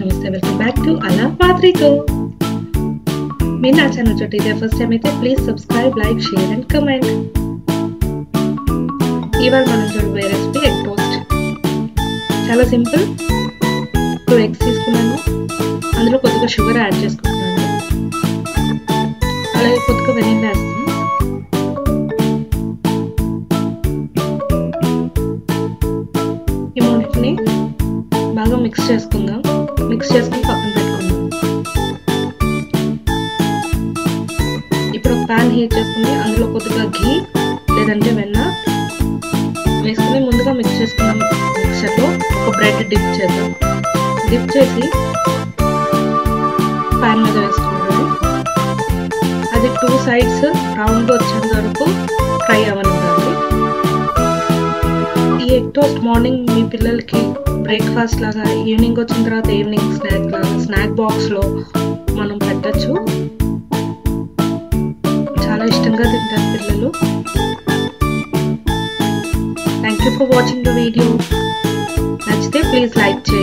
నమస్తే welcome back to అలా పాత్రితో. మీరు నా ఛానల్ చూడండి ఇదే ఫస్ట్ టైం అయితే please subscribe, like, share and comment. ఇవాళ మనం చూడబోయే రెసిపీ ఎగ్ టోస్ట్. చాలా సింపుల్. 2 ఎగ్స్ తీసుకున్నాను, అందులో కొద్దిగా షుగర్ యాడ్ చేసుకుంటున్నాను, అలాగే కొద్దిగా వెనిలా వేస్తాను. ఈ మూడింటిని బాగా మిక్స్ చేసుకుందాం. మిక్స్ చేసుకుని పక్కన పెట్టుకుందాం. ఇప్పుడు ఒక ప్యాన్ హీట్ చేసుకుని అందులో కొద్దిగా ఘీ లేదంటే వెన్న వేసుకుని ముందుగా మిక్స్ చేసుకున్నాం. మిక్సర్లో ఒక బ్రెడ్ డిప్ చేద్దాం. డిప్ చేసి ప్యాన్ మీద వేసుకున్నాను. అది 2 సైడ్స్ రౌండ్గా వచ్చేంత వరకు ఫ్రై అవ్వనివ్వాలి. ఈ ఎగ్ టోస్ట్ మార్నింగ్ మీ పిల్లలకి బ్రేక్ఫాస్ట్ లాగా, ఈవినింగ్ వచ్చిన తర్వాత ఈవినింగ్ స్నాక్ లాగా స్నాక్ బాక్స్లో మనం పెట్టచ్చు. చాలా ఇష్టంగా తింటారు పిల్లలు. Thank you for watching the video. నచ్చితే ప్లీజ్ లైక్ చేయండి.